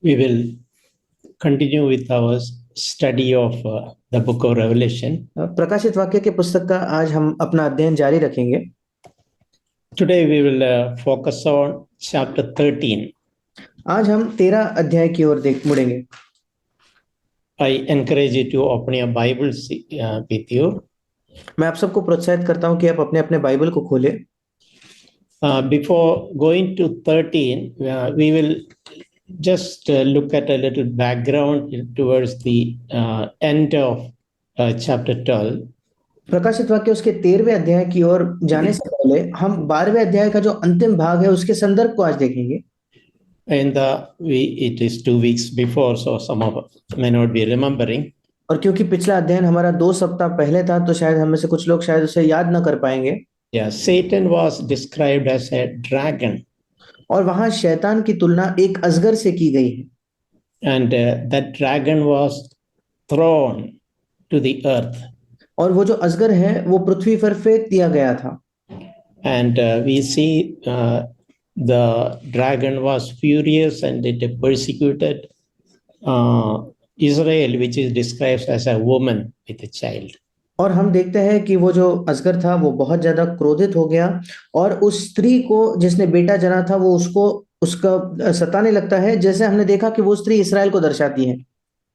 We will continue with our study of the book of Revelation. प्रकाशित वाक्य के पुस्तक का आज हम अपना अध्ययन जारी रखेंगे। Today we will focus on chapter 13. आज हम 13 अध्याय की ओर मुड़ेंगे। I encourage you to open your Bibles with you. मैं आप सबको प्रोत्साहित करता हूं कि आप अपने अपने बाइबल को खोलें। Before going to 13, we will just look at a little background towards the end of chapter 12. प्रकाशित वाक्य उसके 13वें अध्याय की ओर जाने से पहले हम 12वें अध्याय का जो अंतिम भाग है उसके संदर्भ को आज देखेंगे। It is 2 weeks before, so some of us may not be remembering. और क्योंकि पिछला अध्ययन हमारा 2 सप्ताह पहले था तो शायद हम में से कुछ लोग शायद उसे याद न कर पाएंगे। Yeah, Satan was described as a dragon. और वहां शैतान की तुलना एक अजगर से की गई है। And that dragon was thrown to the earth. और वो जो अजगर है वो पृथ्वी पर फेंक दिया गया था। And we see the dragon was furious and it persecuted Israel, which is described as a woman with a child. और हम देखते हैं कि वो जो अजगर था वो बहुत ज्यादा क्रोधित हो गया और उस स्त्री को जिसने बेटा जना था वो उसका सताने लगता है, जैसे हमने देखा कि वो स्त्री इस्राएल को दर्शाती है।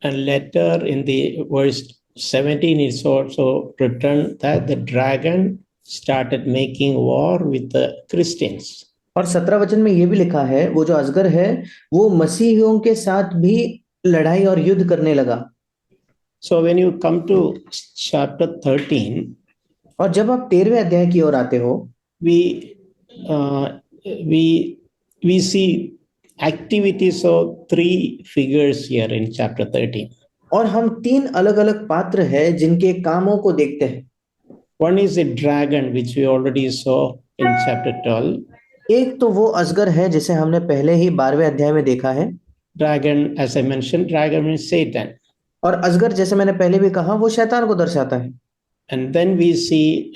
And later in the verse 17 it's also written that the dragon started making war with the Christians. और 17 वचन में ये भी लिखा है वो जो अजगर है वो मसीहियों के साथ भी लड़ाई और युद्ध करने लगा। So when you come to chapter 13, और जब आप 13वें अध्याय की ओर आते हो, we see activities of 3 figures here in chapter 13. और हम 3 अलग-अलग पात्र हैं जिनके कामों को देखते हैं। One is a dragon which we already saw in chapter 12. एक तो वो अजगर है जिसे हमने पहले ही 12वें अध्याय में देखा है। Dragon, as I mentioned, dragon means Satan. और अजगर जैसे मैंने पहले भी कहा वो शैतान को दर्शाता है। And then we see,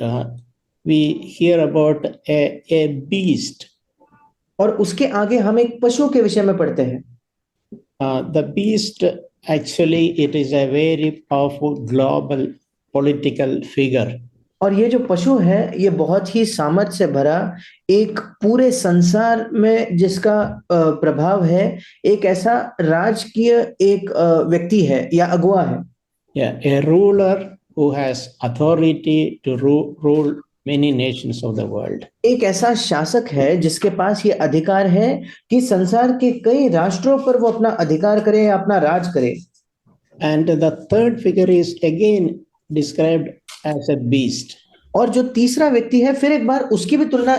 we hear about a beast. और उसके आगे हम एक पशु के विषय में पढ़ते हैं। The beast, actually, it is a very powerful global political figure. और ये जो पशु है ये बहुत ही सामर्थ्य से भरा एक पूरे संसार में जिसका प्रभाव है, एक ऐसा राजकीय एक व्यक्ति है या अगुवा है। Yeah, a ruler who has authority to rule many nations of the world. एक ऐसा शासक है जिसके पास ये अधिकार है कि संसार के कई राष्ट्रों पर वो अपना अधिकार करे या अपना राज करे। And the third figure is again described as a beast. और जो तीसरा व्यक्ति है फिर एक बार उसकी भी तुलना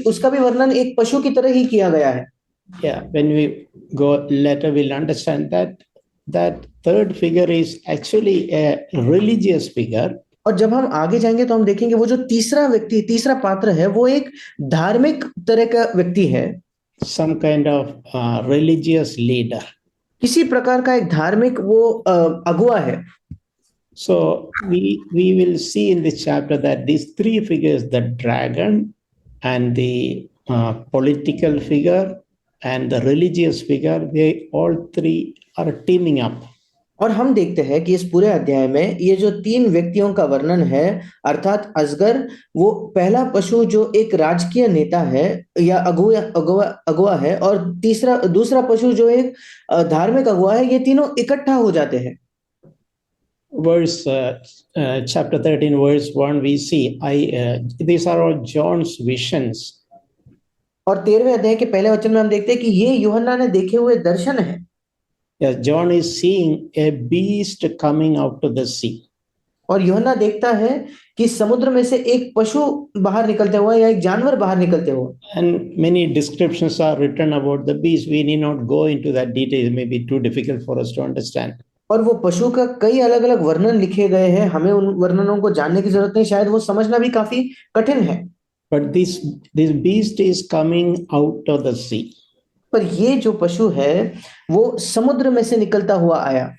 उसका भी वर्णन एक पशु की तरह ही किया गया है। Yeah, when we go later we'll understand that third figure is actually a religious figure. और जब हम आगे जाएंगे तो हम देखेंगे वो जो तीसरा पात्र है वो एक धार्मिक तरह का व्यक्ति है। Some kind of religious leader. किसी प्रकार का एक धार्मिक वो अगुवा है। So we will see in this chapter that these 3 figures, the dragon and the political figure and the religious figure, they all 3 are teaming up. और हम देखते हैं कि इस पूरे अध्याय में ये जो 3 व्यक्तियों का वर्णन है, अर्थात अजगर वो पहला पशु जो एक राजकीय नेता है या अगुवा है, और दूसरा पशु जो एक धार्मिक अगुवा है, ये तीनों इकट्ठा हो जाते हैं। Chapter 13 verse 1 we see these are all John's visions. और 13वें अध्याय के पहले वचन में हम देखते हैं कि ये यूहन्ना ने देखे हुए दर्शन है। Yes, John is seeing a beast coming out of the sea. और यूहन्ना देखता है कि समुद्र में से एक पशु बाहर निकलते हुए या एक जानवर बाहर निकलते हुए। And many descriptions are written about the beast. We need not go into that detail. It may be too difficult for us to understand. और वो पशु का कई अलग-अलग वर्णन लिखे गए हैं, हमें उन वर्णनों को जानने की जरूरत नहीं, शायद वो समझना भी काफी कठिन है। But this beast is coming out of the sea. पर ये जो पशु है वो समुद्र में से निकलता हुआ आया।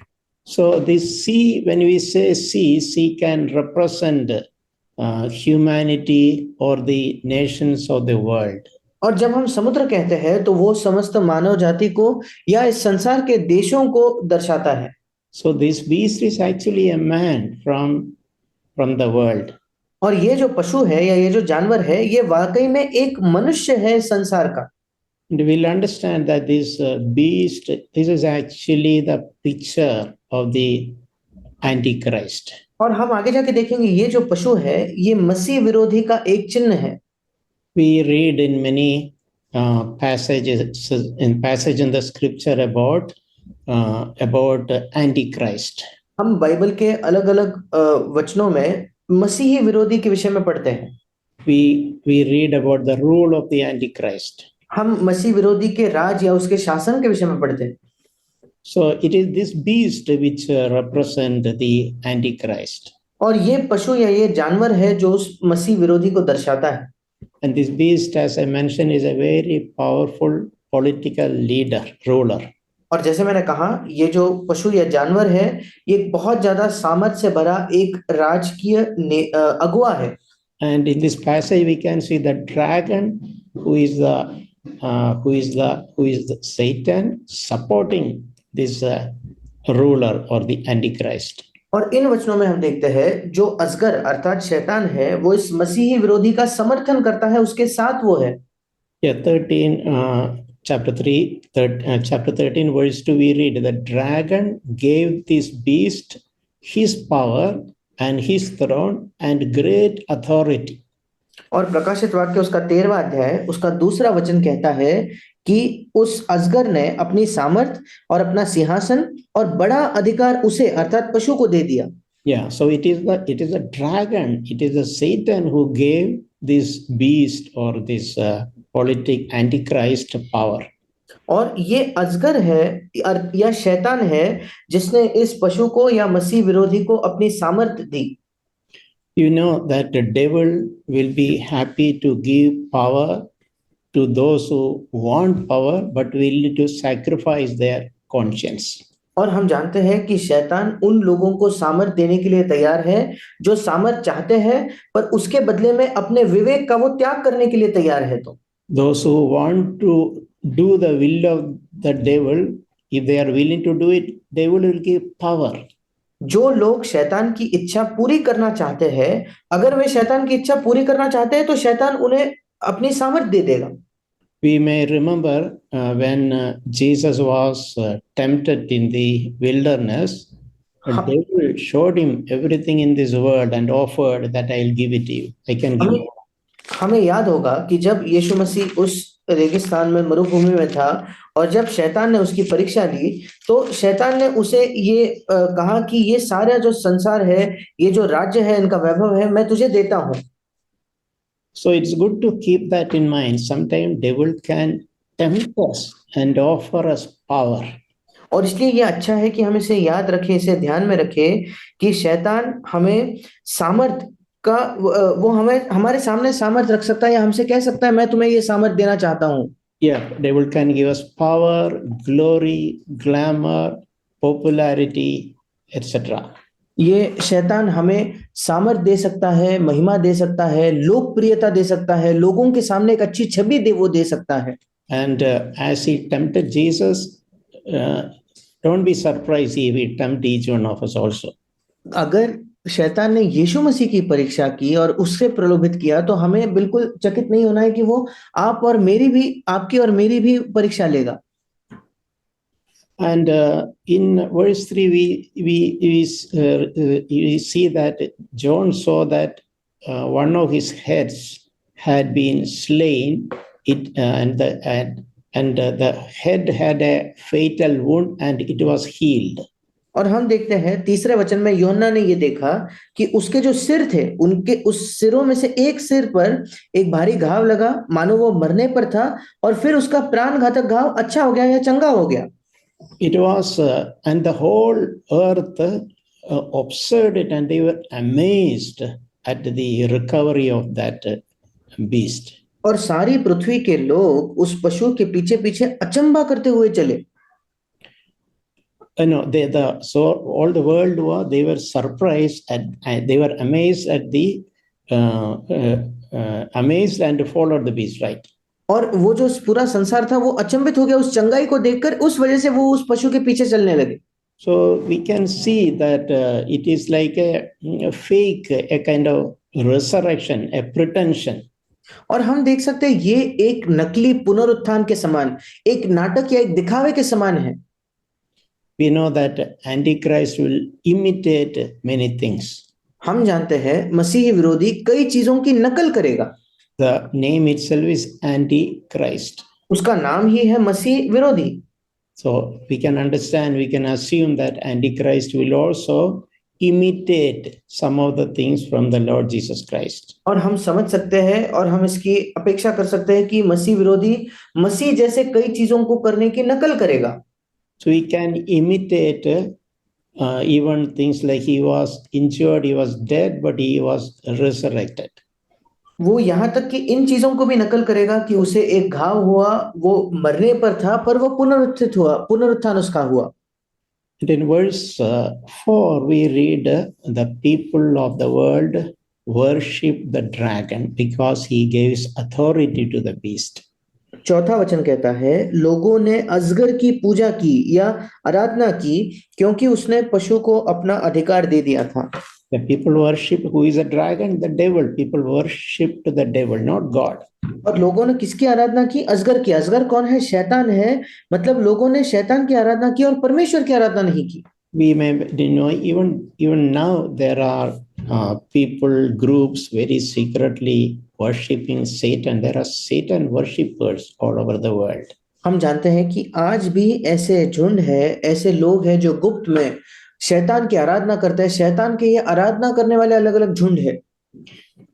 So this sea, when we say sea can represent humanity or the nations of the world. और जब हम समुद्र कहते हैं तो वो समस्त मानव जाति को या इस संसार के देशों को दर्शाता है। So this beast is actually a man from the world. और ये जो पशु है या ये जो जानवर है ये वाकई में एक मनुष्य है इस संसार का। And we'll understand that this beast, this is actually the picture of the Antichrist. और हम आगे जाके देखेंगे ये जो पशु है ये मसीह विरोधी का एक चिन्ह है। We read in many passages in the scripture about Antichrist. हम बाइबल के अलग अलग वचनों में मसीही विरोधी के विषय में पढ़ते हैं। We read about the rule of the Antichrist. हम मसीह विरोधी के राज या उसके शासन के विषय में पढ़ते हैं। So it is this beast which represent the Antichrist. और ये पशु या ये जानवर है जो उस मसीह विरोधी को दर्शाता है। And this beast, as I mentioned, is a very powerful political leader, ruler. और जैसे मैंने कहा ये जो पशु या जानवर है ये बहुत ज्यादा सामर्थ से भरा एक राजकीय अगुवा है। And in this passage we can see the dragon who is the Satan supporting this ruler or the Antichrist. और इन वचनों में हम देखते हैं जो अजगर अर्थात शैतान है वो इस मसीही विरोधी का समर्थन करता है, उसके साथ वो है। Yeah, chapter 13 verse 2 we read, the dragon gave this beast his power and his throne and great authority. और प्रकाशित वाक्य उसका 13वां अध्याय उसका दूसरा वचन कहता है कि उस अजगर ने अपनी सामर्थ और अपना सिंहासन और बड़ा अधिकार उसे अर्थात पशु को दे दिया। Yeah, so it is a dragon, it is a Satan who gave this beast or this politic Antichrist power. और ये अजगर है या शैतान है जिसने इस पशु को या मसीह विरोधी को अपनी सामर्थ दी। You know that the devil will be happy to give power to those who want power but willing to sacrifice their conscience. और हम जानते हैं कि शैतान उन लोगों को सामर्थ देने के लिए तैयार है जो सामर्थ चाहते हैं पर उसके बदले में अपने विवेक का वो त्याग करने के लिए तैयार है। तो those who want to do the will of the devil, if they are willing to do it, devil will give power. जो लोग शैतान की इच्छा पूरी करना चाहते हैं, अगर वे शैतान की इच्छा पूरी करना चाहते हैं तो शैतान उन्हें अपनी सामर्थ दे देगा। We may remember when Jesus was tempted in the wilderness, the devil showed him everything in this world and offered that I'll give it to you. I can give it. हमें याद होगा कि जब यीशु मसीह उस रेगिस्तान में मरुभूमि में था और जब शैतान ने उसकी परीक्षा ली तो शैतान ने उसे ये कहा कि ये सारा जो संसार है, ये जो राज्य है, इनका वैभव है, मैं तुझे देता हूं। So it's good to keep that in mind. Sometimes devil can tempt us and offer us power. और इसलिए ये अच्छा है कि हम इसे याद रखें, इसे ध्यान में रखें कि शैतान हमें सामर्थ का वो हमें हमारे सामने सामर्थ रख सकता है या हमसे कह सकता है मैं तुम्हें ये सामर्थ देना चाहता हूं। Yeah, devil can give us power, glory, glamour, popularity, etc. ये शैतान हमें सामर्थ दे सकता है, महिमा दे सकता है, लोकप्रियता दे सकता है, लोगों के सामने एक अच्छी छवि वो दे सकता है। And as he tempted Jesus, don't be surprised if he tempt each one of us also. अगर शैतान ने यीशु मसीह की परीक्षा की और उससे प्रलोभित किया तो हमें बिल्कुल चकित नहीं होना है कि वो आपकी और मेरी भी परीक्षा लेगा। And in verse 3 we see that John saw that one of his heads had been slain, and the head had a fatal wound and it was healed. और हम देखते हैं तीसरे वचन में यूहन्ना ने ये देखा कि उसके जो सिर थे उनके उस सिरों में से एक सिर पर एक भारी घाव लगा, मानो वो मरने पर था, और फिर उसका प्राण घातक घाव अच्छा हो गया या चंगा हो गया। It was and the whole earth observed it and they were amazed at the recovery of that beast. और सारी पृथ्वी के लोग उस पशु के पीछे पीछे अचंभा करते हुए चले। So all the world they were surprised and they were amazed at the amazed and followed the beast, right? और वो जो पूरा संसार था वो अचंभित हो गया उस चंगाई को देखकर, उस वजह से वो उस पशु के पीछे चलने लगे। So we can see that it is like a fake, a kind of resurrection, a pretension. और हम देख सकते हैं ये एक नकली पुनरुत्थान के समान, एक नाटक या एक दिखावे के समान है। We know that Antichrist will imitate many things. हम जानते हैं मसीही विरोधी कई चीजों की नकल करेगा। The name itself is Antichrist. उसका नाम ही है मसीह विरोधी। So we can understand, we can assume that Antichrist will also imitate some of the things from the Lord Jesus Christ. और हम समझ सकते हैं और हम इसकी अपेक्षा कर सकते हैं कि मसीह विरोधी मसीह जैसे कई चीजों को करने की नकल करेगा। So he can imitate even things like he was injured, he was dead, but he was resurrected. वो यहाँ तक कि इन चीजों को भी नकल करेगा कि उसे एक घाव हुआ, वो मरने पर था पर वो पुनरुत्थित हुआ, पुनरुत्थान उसका हुआ। And in verse 4, we read the people of the world worship the dragon because he gives authority to the beast. चौथा वचन कहता है, लोगों ने अजगर की पूजा की या आराधना की क्योंकि उसने पशु को अपना अधिकार दे दिया था। The people worship who is a dragon? The devil. People worshipped the devil, not God. और लोगों ने किसकी आराधना की? अजगर की। अजगर कौन है? शैतान है। मतलब लोगों ने शैतान की आराधना की और परमेश्वर की आराधना नहीं की। We may know even now there are people groups very secretly worshipping Satan. There are Satan worshippers all over the world. हम जानते हैं कि आज भी ऐसे झुंड है, ऐसे लोग हैं जो गुप्त में शैतान की आराधना करते हैं। शैतान की ये आराधना करने वाले अलग अलग झुंड है।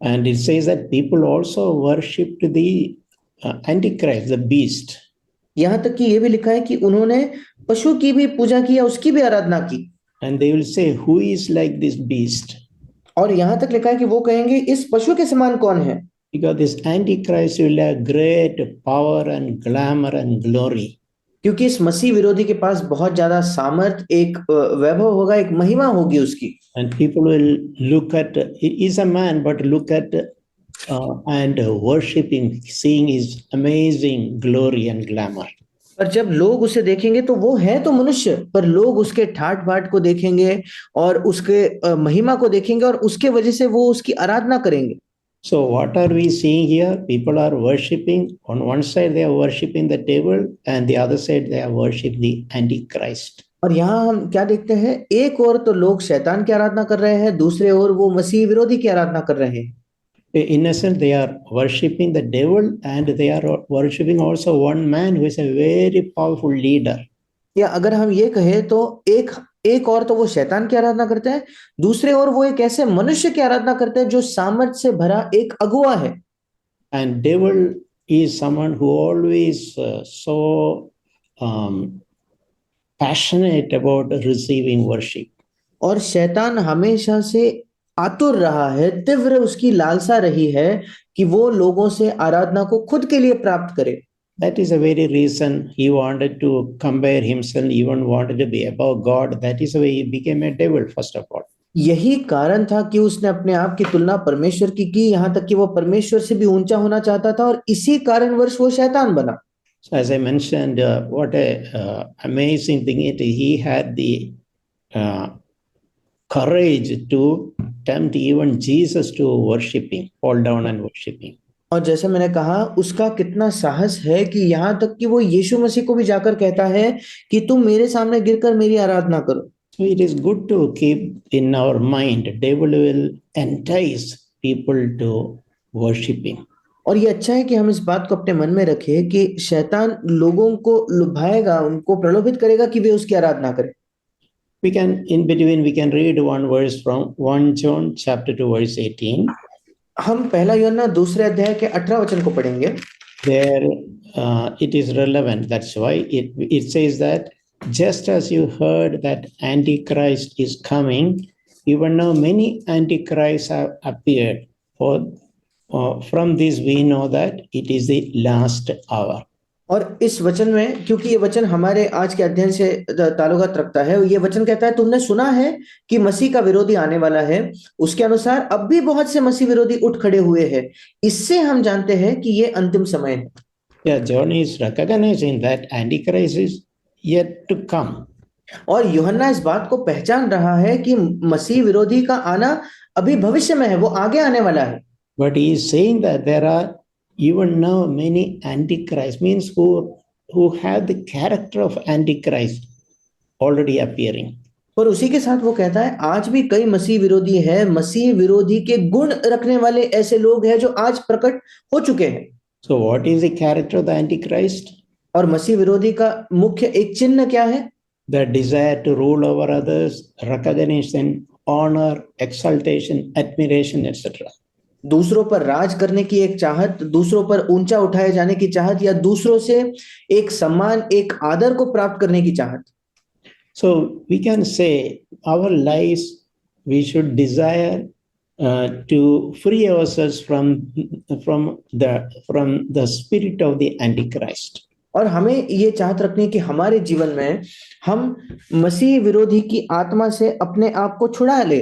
And it says that people also worshipped the Antichrist, the beast. यहाँ तक कि ये भी लिखा है कि उन्होंने पशु की भी पूजा की या उसकी भी आराधना की। And they will say, who is like this beast? और यहाँ तक लिखा है कि वो कहेंगे इस पशु के समान कौन है? Because this Antichrist will have great power and glamour and glory. क्योंकि इस मसीह विरोधी के पास बहुत ज्यादा सामर्थ, एक वैभव होगा, एक महिमा होगी उसकी। And people will look at, he is a man, but look at and worship him, seeing his amazing glory and glamour. पर जब लोग उसे देखेंगे तो वो है तो मनुष्य, पर लोग उसके ठाट बाट को देखेंगे और उसके महिमा को देखेंगे और उसके वजह से वो उसकी आराधना करेंगे। So what are we seeing here? People are worshipping. On one side they are worshipping the devil, and the other side they are worshipping the Antichrist. और यहाँ हम क्या देखते हैं? एक ओर तो लोग शैतान की आराधना कर रहे हैं, दूसरे ओर वो मसीह विरोधी की आराधना कर रहे हैं। In essence, they are worshipping the devil, and they are worshipping also one man who is a very powerful leader. या अगर हम ये कहें तो एक और तो वो शैतान की आराधना करते हैं, दूसरे ओर वो एक ऐसे मनुष्य की आराधना करते हैं जो सामर्थ से भरा एक अगुआ है। And devil is someone who always so passionate about receiving worship. और शैतान हमेशा से आतुर रहा है, तीव्र उसकी लालसा रही है कि वो लोगों से आराधना को खुद के लिए प्राप्त करे। That is the very reason he wanted to compare himself, even wanted to be above God. That is why he became a devil, first of all. यही कारण था कि उसने अपने आप की तुलना परमेश्वर की, यहाँ तक कि वो परमेश्वर से भी ऊंचा होना चाहता था और इसी कारणवश वो शैतान बना। So as I mentioned, what a amazing thing it is. He had the courage to tempt even Jesus to worship him, fall down and worship him. और जैसे मैंने कहा, उसका कितना साहस है कि यहाँ तक कि वो यीशु मसीह को भी जाकर कहता है कि तुम मेरे सामने गिरकर मेरी आराधना करो। So it is good to keep in our mind. Devil will entice people to worship him. और ये अच्छा है कि हम इस बात को अपने मन में रखें कि शैतान लोगों को लुभाएगा, उनको प्रलोभित करेगा कि वे उसकी आराधना करें। We can, in between, we can read one verse from 1 John chapter 2 verse 18. हम पहला यूहन्ना दूसरे अध्याय के 18 वचन को पढ़ेंगे। There it is relevant. That's why it says that just as you heard that Antichrist is coming, even now many Antichrists have appeared. From this we know that it is the last hour. और इस वचन में, क्योंकि ये वचन हमारे आज के अध्ययन से ताल्लुकात रखता है, ये वचन कहता है तुमने सुना है कि मसीह का विरोधी आने वाला है। उसके अनुसार अब भी बहुत से मसीह विरोधी उठ खड़े हुए हैं। इससे हम जानते हैं कि ये अंतिम समय है। Yeah, John is recognizing that Antichrist is yet to come. और यूहन्ना इस बात को पहचान रहा है कि मसीह विरोधी का आना अभी भविष्य में है, वो आगे आने वाला है। But he is saying that there are even now many Antichrist, means who have the character of Antichrist already appearing. और उसी के साथ वो कहता है आज भी कई मसीह विरोधी है, मसीह विरोधी के गुण रखने वाले ऐसे लोग हैं जो आज प्रकट हो चुके हैं। So what is the character of the Antichrist? और मसीह विरोधी का मुख्य एक चिन्ह क्या है? The desire to rule over others, recognition, honor, exaltation, admiration, etc. दूसरों पर राज करने की एक चाहत, दूसरों पर ऊंचा उठाए जाने की चाहत, या दूसरों से एक सम्मान, एक आदर को प्राप्त करने की चाहत। So we can say our lives, we should desire to free ourselves from the spirit of the Antichrist. और हमें ये चाहत रखनी है कि हमारे जीवन में हम मसीह विरोधी की आत्मा से अपने आप को छुड़ा ले।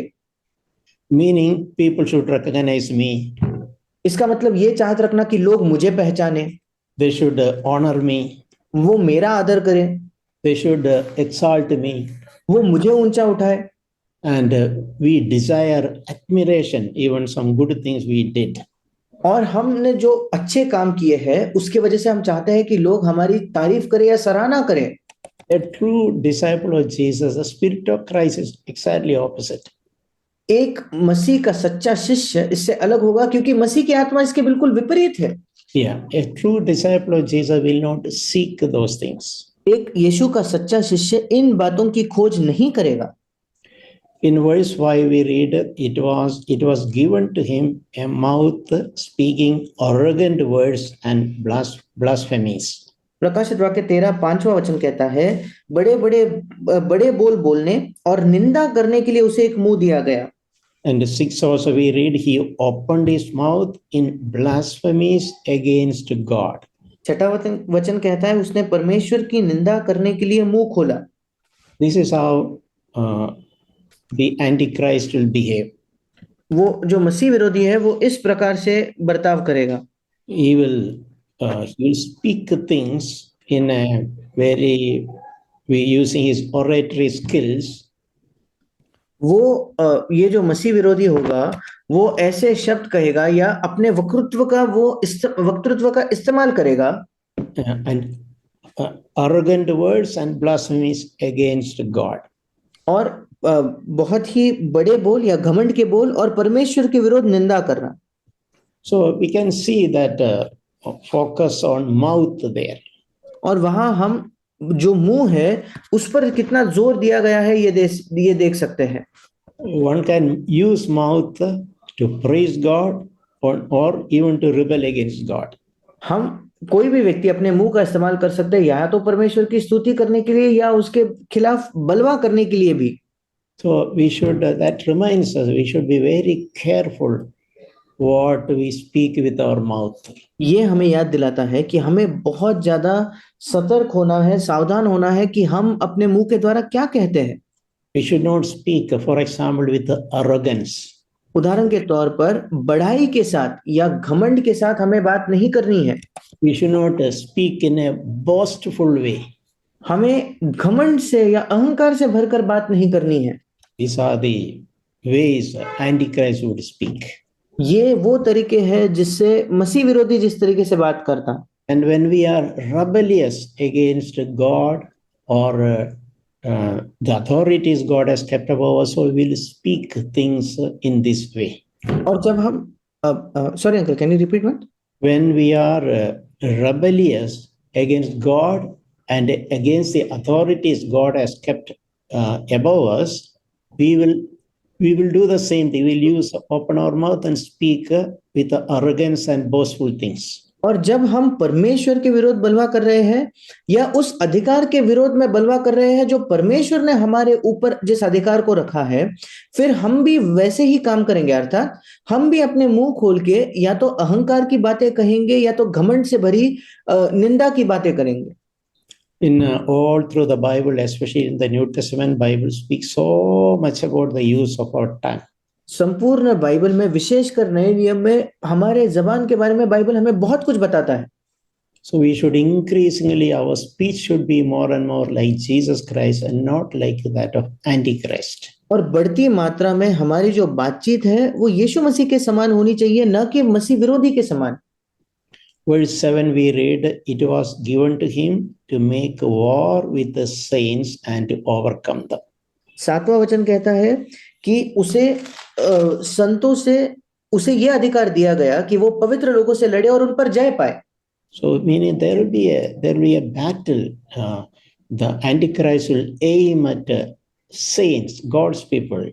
Meaning people should recognize me. इसका मतलब ये चाहत रखना कि लोग मुझे पहचाने, They should honor me. वो मेरा आदर करें, They should exalt me. वो मुझे ऊंचा उठाए। And we desire admiration, even some good things we did. और हमने जो अच्छे काम किए हैं उसकी वजह से हम चाहते हैं कि लोग हमारी तारीफ करें या सराहना करें। A true disciple of Jesus, the spirit of Christ is exactly opposite. एक मसीह का सच्चा शिष्य इससे अलग होगा क्योंकि मसीह की आत्मा इसके बिल्कुल विपरीत है। Yeah, a true disciple of Jesus will not seek those things. एक यीशु का सच्चा शिष्य इन बातों की खोज नहीं करेगा। In verse 5 we read, it was given to him a mouth speaking arrogant words and blasphemies. प्रकाशित वाक्य 13:5वां वचन कहता है, बड़े बोल बोलने और निंदा करने के लिए उसे एक मुंह दिया गया। And 6 also we read, he opened his mouth in blasphemies against God. छठा वचन कहता है उसने परमेश्वर की निंदा करने के लिए मुंह खोला। This is how the Antichrist will behave. वो जो मसीह विरोधी है वो इस प्रकार से बर्ताव करेगा। He will speak things in a very, using his oratory skills. वो ये जो मसीह विरोधी होगा वो ऐसे शब्द कहेगा या अपने वक्तृत्व का इस्तेमाल करेगा। And arrogant words and blasphemies against God. और बहुत ही बड़े बोल या घमंड के बोल और परमेश्वर के विरोध निंदा करना। So we can see that focus on mouth there. और वहां हम जो मुंह है उस पर कितना जोर दिया गया है ये देख सकते हैं। One can use mouth to praise God or even to rebel against God. हम कोई भी व्यक्ति अपने मुंह का इस्तेमाल कर सकते हैं या तो परमेश्वर की स्तुति करने के लिए या उसके खिलाफ बलवा करने के लिए भी। So we should, that reminds us, we should be very careful what we speak with our mouth. ये हमें याद दिलाता है कि हमें बहुत ज्यादा सतर्क होना है, सावधान होना है कि हम अपने मुंह के द्वारा क्या कहते हैं। We should not speak, for example, with arrogance. उदाहरण के तौर पर बढ़ाई के साथ या घमंड के साथ हमें बात नहीं करनी है। We should not speak in a boastful way. हमें घमंड से या अहंकार से भरकर बात नहीं करनी है। These are the ways Antichrist would speak. ये वो तरीके हैं जिससे मसीह विरोधी जिस तरीके से बात करता। And when we are rebellious against God or the authorities God has kept above us, so we will speak things in this way. और जब हम sorry uncle, can you repeat what? When we are rebellious against God and against the authorities God has kept above us, we will do the same thing. We'll use open our mouth and speak with arrogance and boastful things. और जब हम परमेश्वर के विरोध बलवा कर रहे हैं या उस अधिकार के विरोध में बलवा कर रहे हैं जो परमेश्वर ने हमारे ऊपर जिस अधिकार को रखा है, फिर हम भी वैसे ही काम करेंगे। अर्थात हम भी अपने मुंह खोल के या तो अहंकार की बातें कहेंगे या तो घमंड से भरी निंदा की बातें करेंगे। In all through the Bible, especially in the New Testament, Bible speaks so much about the use of our tongue. संपूर्ण बाइबल में विशेषकर नए नियम में हमारे जबान के बारे में बाइबल हमें बहुत कुछ बताता है। So we should increasingly, our speech should be more and more like Jesus Christ and not like that of Antichrist. और बढ़ती मात्रा में हमारी जो बातचीत है वो यीशु मसीह के समान होनी चाहिए, न कि मसीह विरोधी के समान। Verse 7 we read, it was given to him to make war with the saints and to overcome them. 7वां वचन कहता है कि उसे संतों से उसे यह अधिकार दिया गया कि वो पवित्र लोगों से लड़े और उन पर जय पाए। So meaning there will be a battle. The Antichrist will aim at saints, God's people,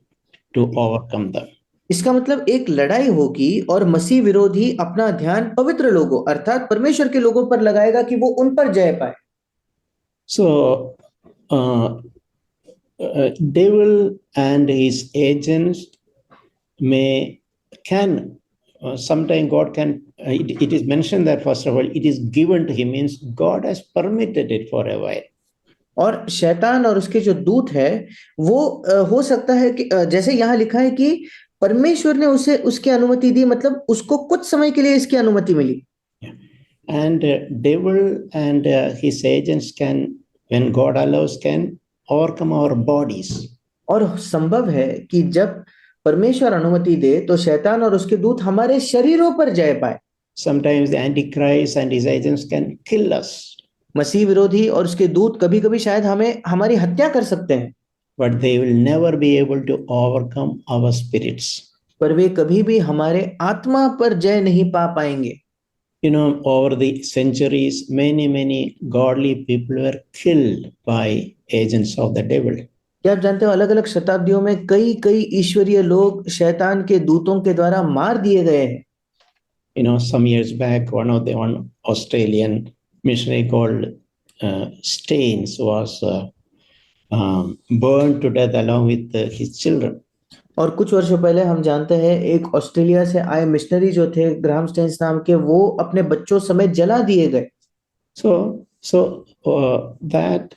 to overcome them. इसका मतलब एक लड़ाई होगी और मसीह विरोधी अपना ध्यान पवित्र लोगों अर्थात परमेश्वर के लोगों पर लगाएगा कि वो उन पर जय पाए। So devil and his agents can sometime God can it is mentioned that first of all it is given to him, means God has permitted it for a while. और शैतान और उसके जो दूत है वो हो सकता है कि जैसे यहाँ लिखा है कि परमेश्वर ने उसे उसकी अनुमति दी, मतलब उसको कुछ समय के लिए इसकी अनुमति मिली। And devil and his agents can, when God allows, can overcome our bodies. और संभव है कि जब परमेश्वर अनुमति दे तो शैतान और उसके दूत हमारे शरीरों पर जय पाए। Sometimes the Antichrist and his agents can kill us. मसीह विरोधी और उसके दूत कभी-कभी शायद हमें हमारी हत्या कर सकते हैं, but they will never be able to overcome our spirits. पर वे कभी भी हमारे आत्मा पर जय नहीं पा पाएंगे। You know, over the centuries, many godly people were killed by agents of the devil. क्या आप जानते हो अलग-अलग शताब्दियों में कई ईश्वरीय लोग शैतान के दूतों के द्वारा मार दिए गए हैं। You know, some years back, one Australian missionary called Staines was burned to death along with his children. और कुछ वर्षों पहले हम जानते हैं एक ऑस्ट्रेलिया से आए मिशनरी जो थे ग्राहम स्टेन्स नाम के, वो अपने बच्चों समेत जला दिए गए। So that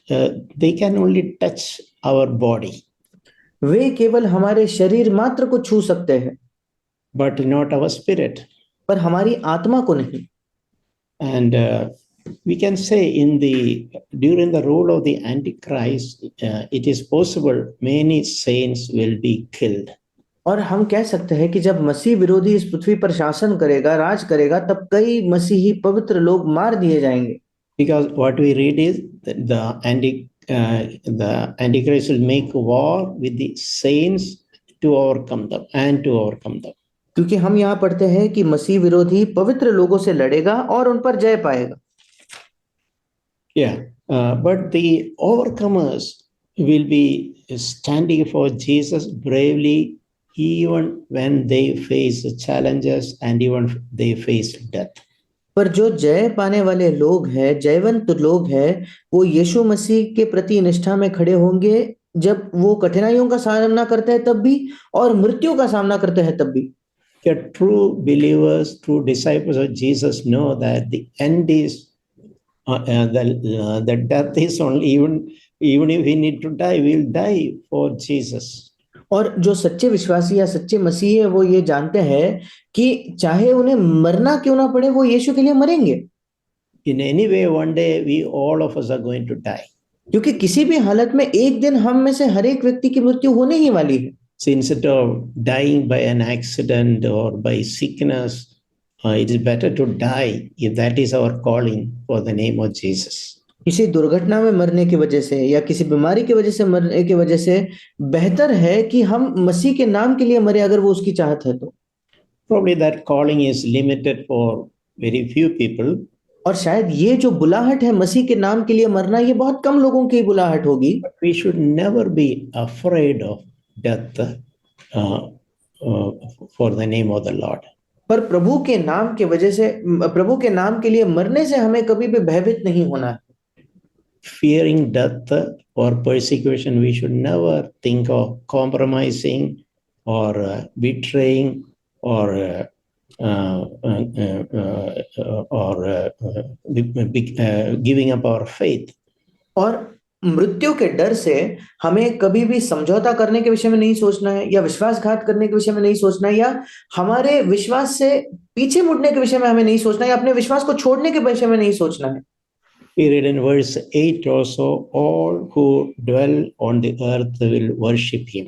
they can only touch our body, वे केवल हमारे शरीर मात्र को छू सकते हैं, but not our spirit. पर हमारी आत्मा को नहीं। And we can say during the rule of the Antichrist, it is possible many saints will be killed. और हम कह सकते हैं कि जब मसीह विरोधी इस पृथ्वी पर शासन करेगा, राज करेगा, तब कई मसीही पवित्र लोग मार दिए जाएंगे। Because what we read is that the Antichrist will make war with the saints to overcome them and to overcome them. क्योंकि हम यहाँ पढ़ते हैं कि मसीह विरोधी पवित्र लोगों से लड़ेगा और उन पर जय पाएगा। Yeah, but the overcomers will be standing for Jesus bravely even when they face challenges and even they face death. पर जो जय पाने वाले लोग हैं, जयवंत लोग हैं, वो यीशु मसीह के प्रति निष्ठा में खड़े होंगे जब वो कठिनाइयों का सामना करते हैं तब भी और मृत्यु का सामना करते हैं तब भी। True believers, true disciples of Jesus know that the end is the death is only, even if we need to die, we'll die for Jesus. और जो सच्चे विश्वासी या सच्चे मसीही है वो ये जानते हैं कि चाहे उन्हें मरना क्यों ना पड़े, वो यीशु के लिए मरेंगे। In any way, one day we all of us are going to die. क्योंकि किसी भी हालत में एक दिन हम में से हर एक व्यक्ति की मृत्यु होने ही वाली है। So instead of dying by an accident or by sickness, it is better to die if that is our calling for the name of Jesus. किसी दुर्घटना में मरने की वजह से या किसी बीमारी की वजह से मरने की वजह से बेहतर है कि हम मसीह के नाम के लिए मरे, अगर वो उसकी चाहत है तो। Probably that calling is limited for very few people. और शायद ये जो बुलाहट है मसीह के नाम के लिए मरना, ये बहुत कम लोगों की बुलाहट होगी। But we should never be afraid of death for the name of the Lord. पर प्रभु के नाम के वजह से, प्रभु के नाम के लिए मरने से हमें कभी भी भयभीत नहीं होना है। Fearing death or persecution, we should never think of compromising or betraying or giving up our faith. और मृत्यु के डर से हमें कभी भी समझौता करने के विषय में नहीं सोचना है, या विश्वासघात करने के विषय में नहीं सोचना है, या हमारे विश्वास से पीछे मुड़ने के विषय में हमें नहीं सोचना है, या अपने विश्वास को छोड़ने के विषय में नहीं सोचना है। We read in verse 8 also, all who dwell on the earth will worship him.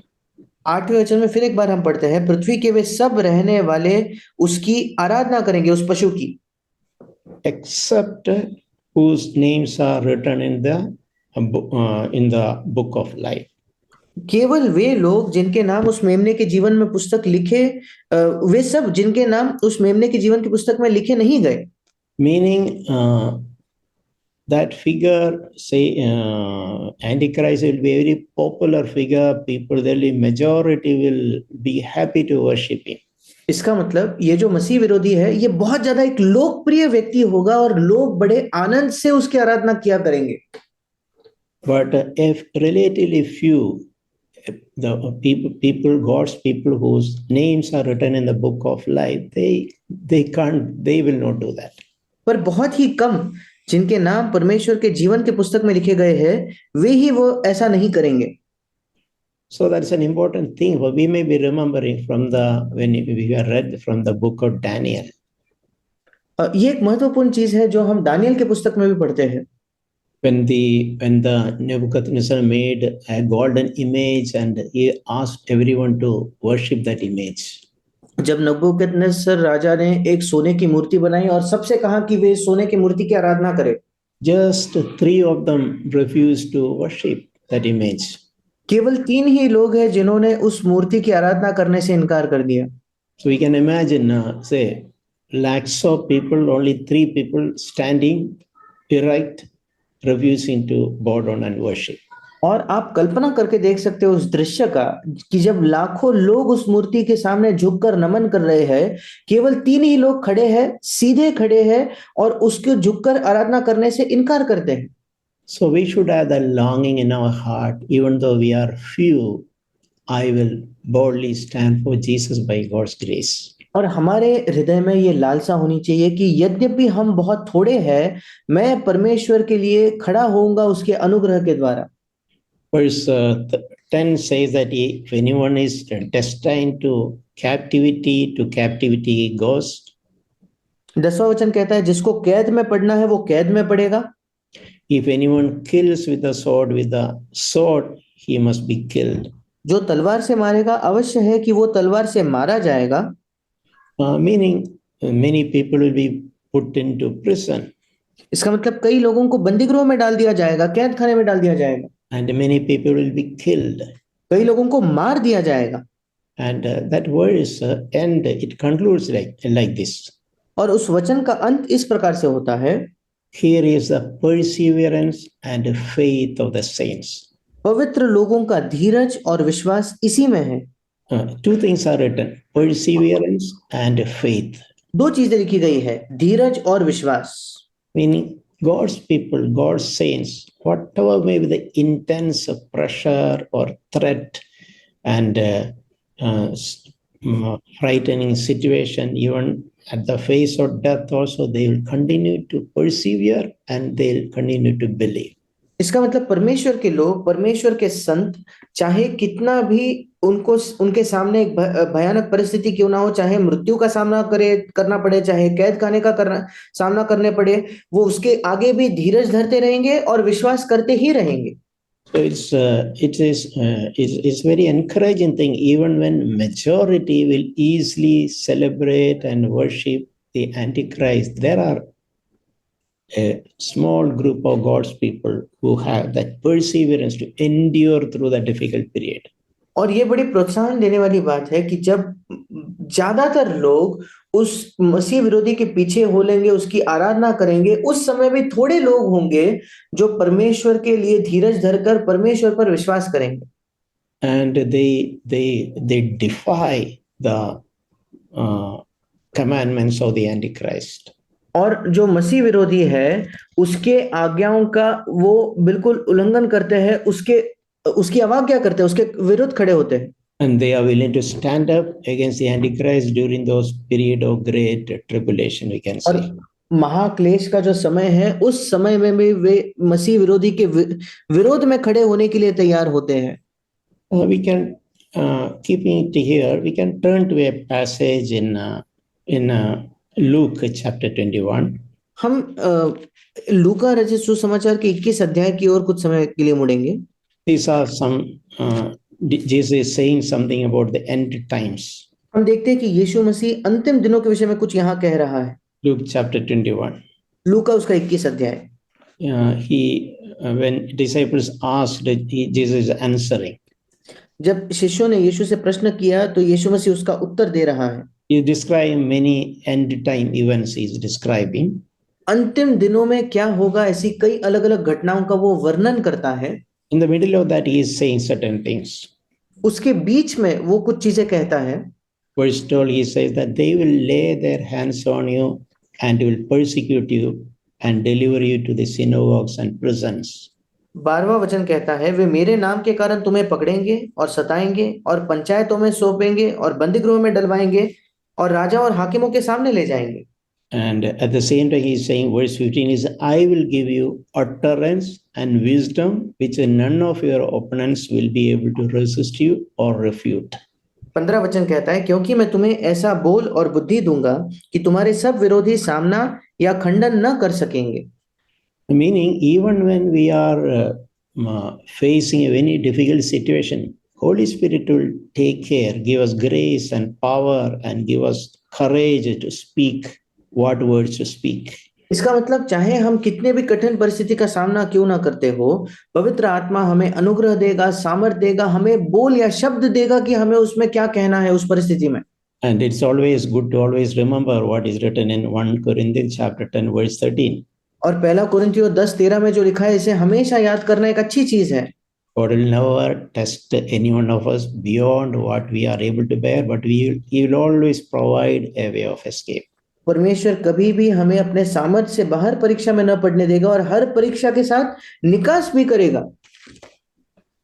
8वें वचन में फिर एक बार हम पढ़ते हैं, पृथ्वी के वे सब रहने वाले उसकी आराधना करेंगे, उस पशु की, Except whose names are written in the book of life. केवल वे लोग जिनके नाम उस मेमने के जीवन में पुस्तक लिखे, वे सब जिनके नाम उस मेमने के जीवन की पुस्तक में लिखे नहीं गए। Meaning that figure, say Antichrist will be a very popular figure. People, the majority will be happy to worship him. इसका मतलब ये जो मसीह विरोधी है, ये बहुत ज्यादा एक लोकप्रिय व्यक्ति होगा और लोग बड़े आनंद से उसकी आराधना किया करेंगे। But if relatively few, the people, God's people whose names are written in the book of life, they will not do that. पर बहुत ही कम जिनके नाम परमेश्वर के जीवन के पुस्तक में लिखे गए हैं, वे ही वो ऐसा नहीं करेंगे। So that's an important thing. We may be remembering when we have read from the book of Daniel. ये एक महत्वपूर्ण चीज है जो हम दानियल के पुस्तक में भी पढ़ते हैं। When the Nebuchadnezzar made a golden image and he asked everyone to worship that image. जब नबूकदनेस्सर राजा ने एक सोने की मूर्ति बनाई और सबसे कहा कि वे सोने की मूर्ति की आराधना करें, Just 3 of them refused to worship that image. केवल 3 ही लोग हैं जिन्होंने उस मूर्ति की आराधना करने से इनकार कर दिया। So we can imagine, say, lakhs of people, only 3 people standing erect, refusing to bow down and worship. और आप कल्पना करके देख सकते हो उस दृश्य का कि जब लाखों लोग उस मूर्ति के सामने झुककर नमन कर रहे हैं, केवल 3 ही लोग खड़े हैं, सीधे खड़े हैं और उसके झुककर आराधना करने से इनकार करते हैं। So we should have the longing in our heart, even though we are few, I will boldly stand for Jesus by God's grace. और हमारे हृदय में ये लालसा होनी चाहिए कि यद्यपि हम बहुत थोड़े हैं, मैं परमेश्वर के लिए खड़ा होऊंगा उसके अनुग्रह के द्वारा। Verse 10 says that if anyone is destined to captivity he goes. 10वां वचन कहता है, जिसको कैद में पड़ना है वो कैद में पड़ेगा। If anyone kills with the sword he must be killed. जो तलवार से मारेगा अवश्य है कि वो तलवार से मारा जाएगा। Meaning many people will be put into prison. इसका मतलब कई लोगों को बंदीगृह में डाल दिया जाएगा, कैद खाने में डाल दिया जाएगा। And many people will be killed. कई लोगों को मार दिया जाएगा। And that verse end, it concludes like this. और उस वचन का अंत इस प्रकार से होता है, Here is the perseverance and faith of the saints. पवित्र लोगों का धीरज और विश्वास इसी में है। 2 things are written, perseverance and faith. 2 चीजें लिखी गई है, धीरज और विश्वास। Meaning God's people, God's saints, whatever may be the intense pressure or threat and frightening situation, even at the face of death also, they will continue to persevere and they'll continue to believe. इसका मतलब परमेश्वर के लोग, परमेश्वर के संत, चाहे कितना भी उनके सामने एक भयानक परिस्थिति क्यों ना हो, चाहे मृत्यु का सामना करना पड़े, चाहे कैद खाने का सामना करने पड़े, वो उसके आगे भी धीरज धरते रहेंगे और विश्वास करते ही रहेंगे। So it's very encouraging thing, even when majority will easily celebrate and worship the Antichrist, there are a small group of God's people who have that perseverance to endure through the difficult period. और ये बड़ी प्रोत्साहन देने वाली बात है कि जब ज्यादातर लोग उस मसीह विरोधी के पीछे हो लेंगे, उसकी आराधना करेंगे, उस समय भी थोड़े लोग होंगे जो परमेश्वर के लिए धीरज धरकर परमेश्वर पर विश्वास करेंगे। And they defy the commandments of the Antichrist. और जो मसीह विरोधी है उसके आज्ञाओं का वो बिल्कुल उल्लंघन करते हैं, उसकी अवज्ञा करते हैं, उसके विरुद्ध खड़े होते हैं। And they are willing to stand up against the Antichrist during those period of great tribulation, we can say. महाक्लेश का जो समय है, उस समय में भी वे मसीह विरोधी के विरोध में खड़े होने के लिए तैयार होते हैं। We can, keeping it here, we can turn to a passage in Luke chapter 21. हम लूका रचित सुसमाचार के 21 अध्याय की ओर कुछ समय के लिए मुड़ेंगे। These are some, Jesus is saying something about the end times. हम देखते हैं कि यीशु मसीह अंतिम दिनों के विषय में कुछ यहाँ कह रहा है। Luke chapter 21. लूका उसका 21 अध्याय। When disciples asked, Jesus is answering. जब शिष्यों ने यीशु से प्रश्न किया तो यीशु मसीह उसका उत्तर दे रहा है। He describes many end time events. He is describing. अंतिम दिनों में क्या होगा, ऐसी कई अलग अलग घटनाओं का वो वर्णन करता है। In the middle of that, he is saying certain things. उसके बीच में वो कुछ चीजें कहता है। Verse 12, he says that they will lay their hands on you and will persecute you and deliver you to the synagogues and prisons. 12वां वचन कहता है, वे मेरे नाम के कारण तुम्हें पकड़ेंगे और सताएंगे और पंचायतों में सौंपेंगे और बंदीगृह में डलवाएंगे और राजा और हाकिमों के सामने ले जाएंगे। And at the same time, he is saying, verse 15 is, I will give you utterance and wisdom, which none of your opponents will be able to resist you or refute. 15 वचन कहता है, क्योंकि मैं तुम्हें ऐसा बोल और बुद्धि दूंगा कि तुम्हारे सब विरोधी सामना या खंडन न कर सकेंगे। Meaning, even when we are facing a very difficult situation, Holy Spirit will take care, give us grace and power, and give us courage to speak what words to speak. इसका मतलब चाहे हम कितने भी कठिन परिस्थिति का सामना क्यों ना करते हो, पवित्र आत्मा हमें अनुग्रह देगा, सामर्थ देगा, हमें बोल या शब्द देगा कि हमें उसमें क्या कहना है उस परिस्थिति में। And it's always good to always remember what is written in 1 Corinthians chapter 10 verse 13. और पहला कुरिन्थियों 10:13 में जो लिखा है, इसे हमेशा याद करना एक अच्छी चीज है। God will never test any one of us beyond what we are able to bear, but He will always provide a way of escape. परमेश्वर कभी भी हमें अपने सामर्थ्य से बाहर परीक्षा में न पड़ने देगा और हर परीक्षा के साथ निकास भी करेगा।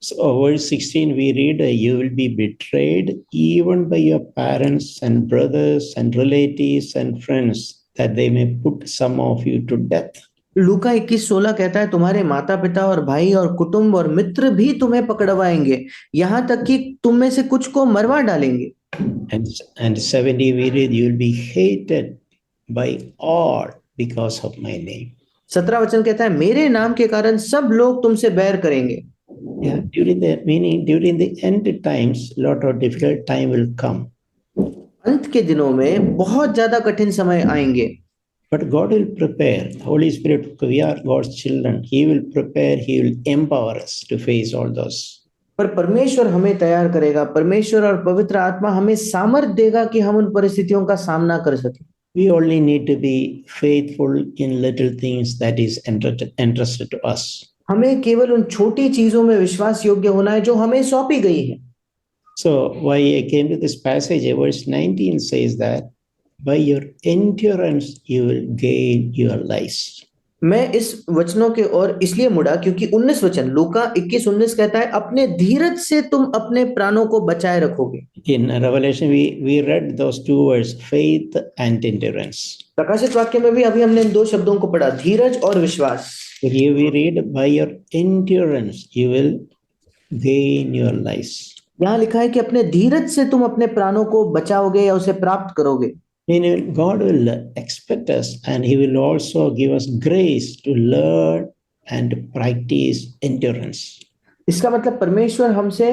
So verse 16 we read, you will be betrayed even by your parents and brothers and relatives and friends, that they may put some of you to death. लूका 21:16 कहता है, तुम्हारे माता पिता और भाई और कुटुंब और मित्र भी तुम्हें पकड़वाएंगे, यहाँ तक कि तुम में से कुछ को मरवा डालेंगे। And 70 we read, you will be hated by all because of my name. 17 वचन कहता है, मेरे नाम के कारण सब लोग तुमसे बैर करेंगे। Yeah, during the end times, lot of difficult time will come. अंत के दिनों में बहुत ज्यादा कठिन समय आएंगे। But God will prepare. Holy Spirit, we are God's children. He will prepare, He will empower us to face all those. पर परमेश्वर हमें तैयार करेगा, परमेश्वर और पवित्र आत्मा हमें सामर्थ देगा कि हम उन परिस्थितियों का सामना कर सकें। We only need to be faithful in little things that is entrusted to us. हमें केवल उन छोटी चीजों में विश्वास योग्य होना है जो हमें सौंपी गई है। So why I came to this passage, verse 19 says that by your endurance you will gain your lives. मैं इस वचनों के ओर इसलिए मुड़ा क्योंकि 19 वचन लूका 21:19 कहता है, अपने धीरज से तुम अपने प्राणों को बचाए रखोगे। In Revelation we read those two words, faith and endurance. प्रकाशित वाक्य में भी अभी हमने इन दो शब्दों को पढ़ा, धीरज और विश्वास। Here we read, by your endurance you will gain your lives. यहाँ लिखा है कि अपने धीरज से तुम अपने प्राणों को बचाओगे या उसे प्राप्त करोगे। Meaning God will expect us and He will also give us grace to learn and practice endurance. इसका मतलब परमेश्वर हमसे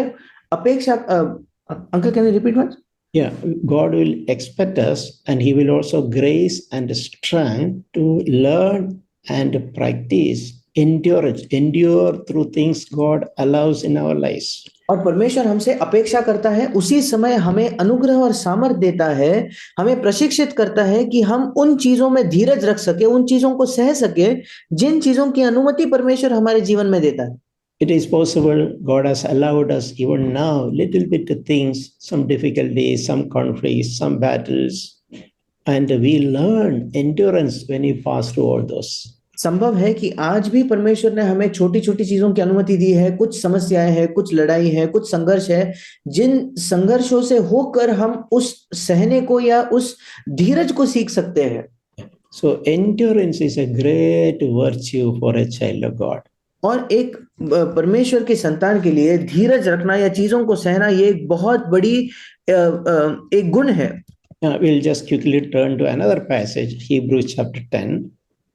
अपेक्षा uncle can you repeat once? Yeah, God will expect us and He will also grace and strength to learn and practice endurance, endure through things God allows in our lives. और परमेश्वर हमसे अपेक्षा करता है, उसी समय हमें अनुग्रह और सामर्थ देता है, हमें प्रशिक्षित करता है कि हम उन चीजों में धीरज रख सके, उन चीजों को सह सके जिन चीजों की अनुमति परमेश्वर हमारे जीवन में देता है। It is possible God has allowed us even now little bit of things, some difficulties, some conflicts, some battles, and we learn endurance when we pass through all those. संभव है कि आज भी परमेश्वर ने हमें छोटी छोटी चीजों की अनुमति दी है, कुछ समस्याएं हैं, कुछ लड़ाई है, कुछ संघर्ष है, जिन संघर्षों से होकर हम उस सहने को या उस धीरज को सीख सकते हैं। So endurance is a great virtue for a child of God. और एक परमेश्वर के संतान के लिए धीरज रखना या चीजों को सहना ये एक बहुत बड़ी एक गुण है। We'll just quickly turn to another passage, Hebrews chapter 10,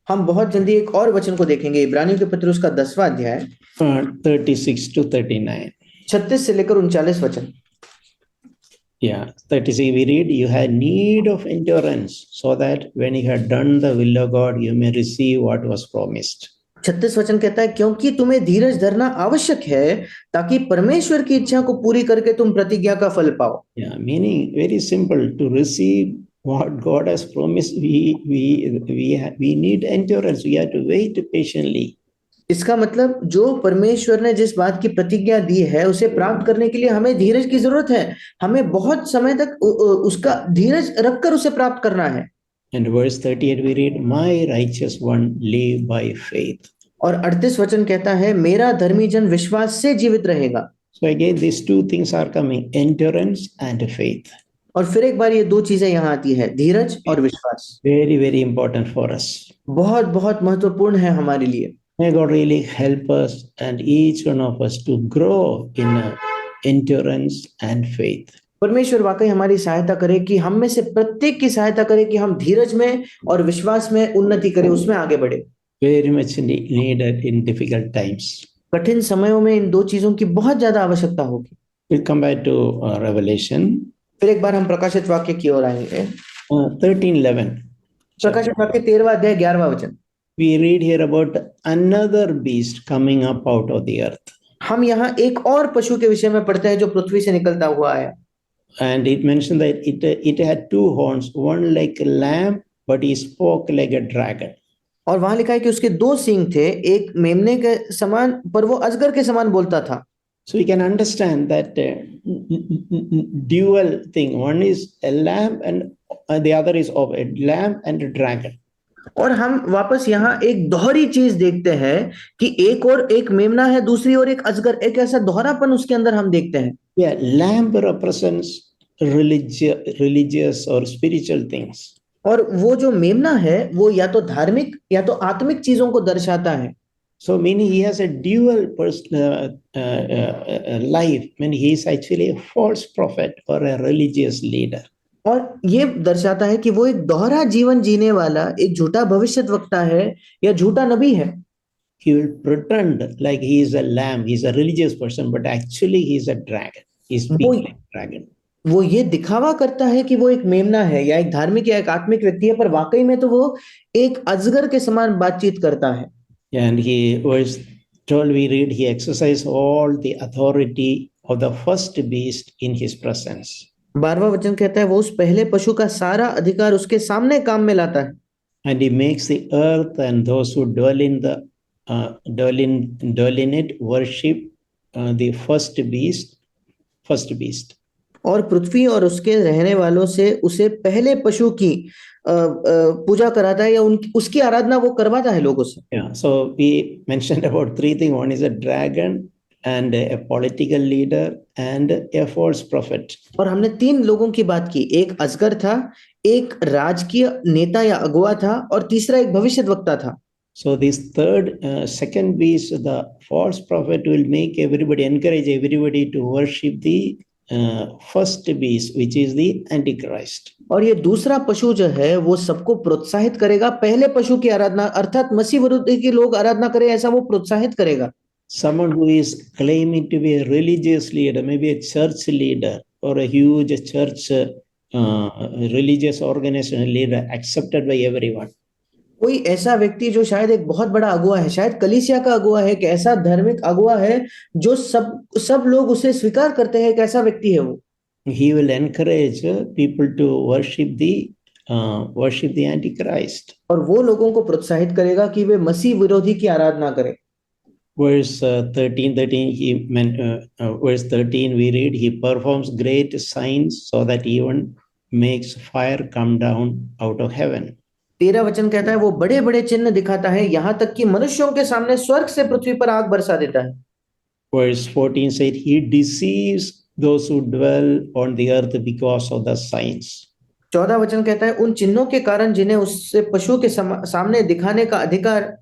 हम बहुत जल्दी एक और वचन को देखेंगे, इब्रानियों के पत्र उसका 10वां अध्याय 36 to 39. 36 से लेकर 39 वचन। Yeah, 36 we read, you had need of endurance so that when you had done the will of God, you may receive what was promised. 36 वचन कहता है, क्योंकि तुम्हें धीरज धरना आवश्यक है ताकि परमेश्वर की इच्छा को पूरी करके तुम प्रतिज्ञा का फल पाओ। Yeah, meaning very simple, to receive what God has promised, we need endurance. We have to wait patiently. इसका मतलब जो परमेश्वर ने जिस बात की प्रतिज्ञा दी है उसे प्राप्त करने के लिए हमें धीरज की जरूरत है। हमें बहुत समय तक उसका धीरज रखकर उसे प्राप्त करना है। And verse 38 we read, my righteous one live by faith. और 38 वचन कहता है, मेरा धर्मी जन विश्वास से जीवित रहेगा। So again, these two things are coming, endurance and faith. और फिर एक बार ये दो चीजें यहाँ आती है, धीरज और विश्वास। Very, very important for us. बहुत बहुत महत्वपूर्ण है हमारे लिए। May God really help us and each one of us to grow in endurance and faith. परमेश्वर वाकई हमारी सहायता करे कि हम में से प्रत्येक की सहायता करे कि हम धीरज में और विश्वास में उन्नति करें, उसमें आगे बढ़े। Very much needed in difficult times. कठिन समयों में इन दो चीजों की बहुत ज्यादा आवश्यकता होगी। We'll come back to Revelation. फिर एक बार हम प्रकाशित वाक्य की ओर आएंगे। 13:11. प्रकाशित वाक्य 13वां अध्याय 11वां वचन। We read here about another beast coming up out of the earth. हम यहाँ एक और पशु के विषय में पढ़ते हैं जो पृथ्वी से निकलता हुआ आया। And it mentioned that it had two horns, one like a lamb, but he spoke like a dragon. और वहां लिखा है कि उसके दो सींग थे, एक मेमने के समान पर वो अजगर के समान बोलता था। So we can understand that dual thing. One is a lamb and the other is of a lamb and a dragon. और हम वापस यहाँ एक दोहरी चीज देखते हैं कि एक मेमना है, दूसरी ओर एक अजगर, एक ऐसा दोहरापन उसके अंदर हम देखते हैं। Yeah, lamb represents religious or spiritual things. और वो जो मेमना है वो या तो धार्मिक या तो आत्मिक चीजों को दर्शाता है। So meaning he has a dual life. I mean he is actually a false prophet or a religious leader. और ये दर्शाता है कि वो एक दोहरा जीवन जीने वाला एक झूठा भविष्यद्वक्ता है या झूठा नबी है। He will pretend like he is a lamb, he is a religious person, but actually he is a dragon. He is speaking like a dragon. वो ये दिखावा करता है कि वो एक मेमना है या एक धार्मिक या एक आत्मिक व्यक्ति है, पर वाकई में तो वो एक अजगर के समान बातचीत करता है। And he was told, we read, he exercised all the authority of the first beast in his presence. 12वां वचन कहता है, वो उस पहले पशु का सारा अधिकार उसके सामने काम में लाता है। And he makes the earth and those who dwell in it worship the first beast. और पृथ्वी और उसके रहने वालों से उसे पहले पशु की पूजा कराता है या उसकी आराधना वो करवाता है लोगों से। Yeah, so we mentioned about three things. One is a dragon and a political leader and a false prophet. और हमने तीन लोगों की बात की, एक अजगर था, एक राजकीय नेता या अगुवा था और तीसरा एक भविष्यद्वक्ता था। So this second beast, the false prophet, will encourage everybody to worship the first beast, which is the Antichrist. और ये दूसरा पशु जो है वो सबको प्रोत्साहित करेगा पहले पशु की आराधना, अर्थात मसीह विरोधी के लोग आराधना करें, ऐसा वो प्रोत्साहित करेगा। Someone who is claiming to be a religious leader, maybe a church leader or a huge church religious organization leader, accepted by everyone. कोई ऐसा व्यक्ति जो शायद एक बहुत बड़ा अगुवा है, शायद कलीसिया का अगुवा है, कि ऐसा धार्मिक अगुवा है जो सब लोग उसे स्वीकार करते हैं, एक ऐसा व्यक्ति है वो। He will encourage people to worship the Antichrist. और वो लोगों को प्रोत्साहित करेगा कि वे मसीह विरोधी की आराधना करें। Verse 13 verse 13 we read, he performs great signs so that even makes fire come down out of heaven. 13 वचन कहता है, वो बड़े बड़े चिन्ह दिखाता है, यहाँ तक कि मनुष्यों के सामने स्वर्ग से पृथ्वी पर आग बरसा देता है। Verse 14 said, he deceives those who dwell on the earth because of the signs. 14 वचन कहता है उन चिन्हों के कारण जिन्हें उससे पशु के सामने दिखाने का अधिकार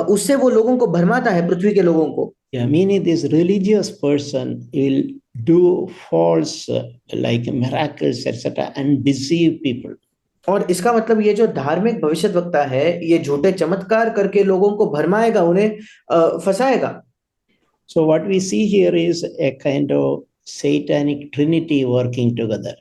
उससे वो लोगों को भरमाता है, पृथ्वी के लोगों को। Yeah, meaning this religious person will do false like miracles, etc., and deceive people. और इसका मतलब ये जो धार्मिक भविष्यद्वक्ता है ये झूठे चमत्कार करके लोगों को भरमाएगा, उन्हें फंसाएगा। So what we see here is a kind of satanic trinity working together.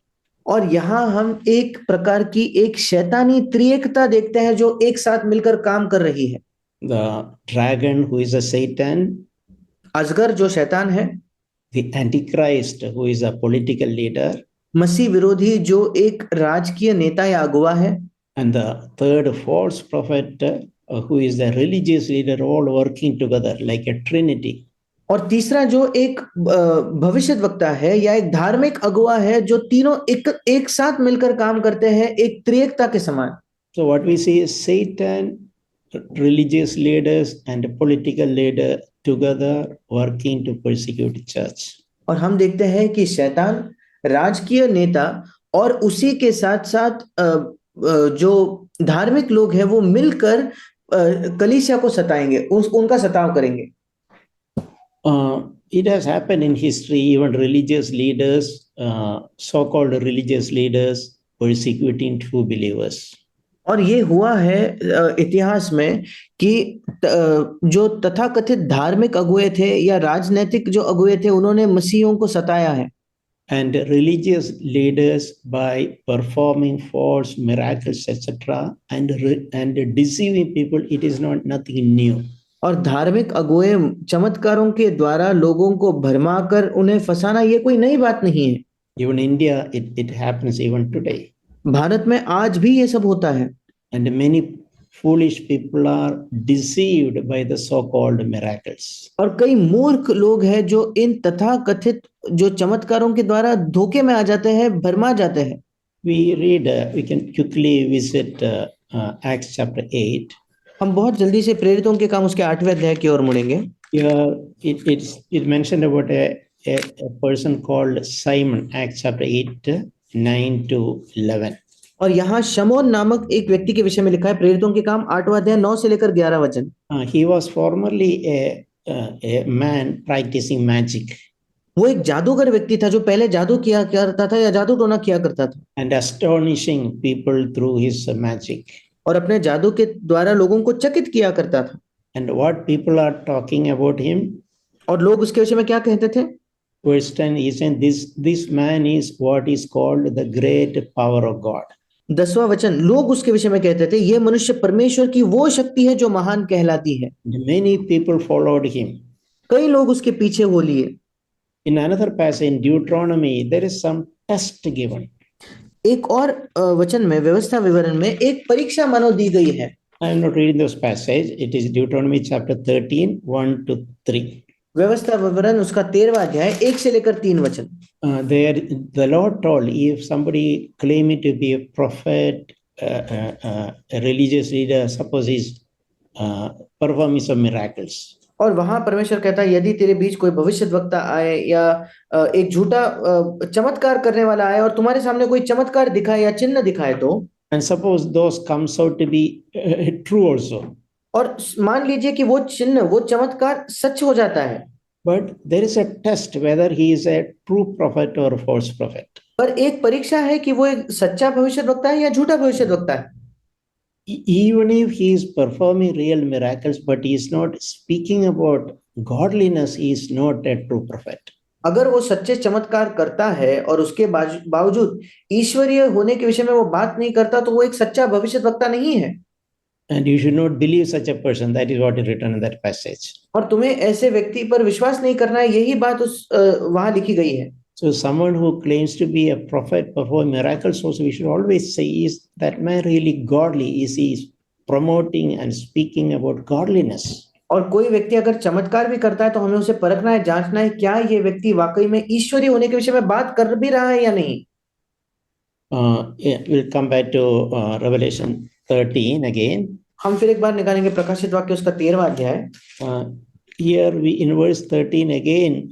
और यहाँ हम एक प्रकार की एक शैतानी त्रिएकता देखते हैं जो एक साथ मिलकर काम कर रही है। The dragon, who is a Satan, अजगर जो शैतान है, the Antichrist, who is a political leader, मसीह विरोधी जो एक राजकीय नेता या अगुवा है, and the third false prophet, who is the religious leader, all working together like a trinity. और तीसरा जो एक भविष्यद्वक्ता है या एक धार्मिक अगुवा है जो तीनों एक साथ मिलकर काम करते हैं एक त्रिएकता के समान। So what we see is Satan, religious leaders, and political leader together working to persecute the church. और हम देखते हैं कि शैतान, राजकीय नेता और उसी के साथ साथ जो धार्मिक लोग हैं वो मिलकर कलीसिया को सताएंगे, उनका सताव करेंगे। It has happened in history, even religious leaders, so-called religious leaders, persecuting true believers. और ये हुआ है इतिहास में कि जो तथाकथित धार्मिक अगुए थे या राजनीतिक जो अगुए थे उन्होंने मसीहियों को सताया है। And religious leaders, by performing false miracles, etc., and deceiving people, it is not nothing new. और धार्मिक अगुए चमत्कारों के द्वारा लोगों को भरमाकर उन्हें फंसाना ये कोई नई बात नहीं है। Even India, it happens even today. Bharat में आज भी ये सब होता है। And many foolish people are deceived by the so-called miracles. और कई मूर्ख लोग हैं जो इन तथाकथित जो चमत्कारों के द्वारा धोखे में आ जाते हैं, भरमा जाते हैं। We can quickly visit Acts chapter 8. हम बहुत जल्दी से प्रेरितों के काम उसके 8वें अध्याय की ओर मुड़ेंगे। It mentioned about a person called Simon, Acts chapter 8, 9 to 11. और यहाँ शमौन नामक एक व्यक्ति के विषय में लिखा है, प्रेरितों के काम 8वां अध्याय 9 से लेकर 11 वचन। He was formerly a man practicing magic. वो एक जादूगर व्यक्ति था जो पहले जादू किया करता था या जादू टोना किया करता था। And astonishing people through his magic. और अपने जादू के द्वारा लोगों को चकित किया करता था। And what people are talking about him? और लोग उसके विषय में क्या कहते थे? Verse 10, he said, this man is what is called the great power of God. 10वां वचन, लोग उसके विषय में कहते थे ये मनुष्य परमेश्वर की वो शक्ति है जो महान कहलाती है। Many people followed him. कई लोग उसके पीछे हो लिए। In another passage in Deuteronomy, there is some test given. एक और वचन में, व्यवस्था विवरण में एक परीक्षा मानो दी गई है। I am not reading those passages. It is Deuteronomy chapter 13, 1 to 3. व्यवस्था विवरण उसका 13वां अध्याय 1 से लेकर 3 वचन। There the Lord told, if somebody claiming to be a prophet, a religious leader, suppose he's performing some miracles. और वहां परमेश्वर कहता है यदि तेरे बीच कोई भविष्यद्वक्ता आए या एक झूठा चमत्कार करने वाला आए और तुम्हारे सामने कोई चमत्कार दिखाए या चिन्ह दिखाए तो, and suppose those comes out to be true also, और मान लीजिए कि वो चिन्ह वो चमत्कार सच हो जाता है, but there is a test whether he is a true prophet or a false prophet. पर एक परीक्षा है कि वो एक सच्चा भविष्यद्वक्ता है या झूठा भविष्यद्वक्ता है। Even if he is performing real miracles, but he is not speaking about godliness, he is not a true prophet. अगर वो सच्चे चमत्कार करता है और उसके बावजूद ईश्वरीय होने के विषय में वो बात नहीं करता तो वो एक सच्चा भविष्यद्वक्ता नहीं है। And you should not believe such a person. That is what is written in that passage. और तुम्हें ऐसे व्यक्ति पर विश्वास नहीं करना है, यही बात उस वहां लिखी गई है। So someone who claims to be a prophet, perform miracles also, we should always say, is that man really godly? Is he promoting and speaking about godliness? और कोई व्यक्ति अगर चमत्कार भी करता है तो हमें उसे परखना है, जांचना है क्या ये व्यक्ति वाकई में ईश्वरीय होने के विषय में बात कर भी रहा है या नहीं। We'll come back to Revelation 13 again. हम फिर एक बार निकालेंगे प्रकाशित वाक्य उसका 13वां अध्याय। Here we in verse 13 again,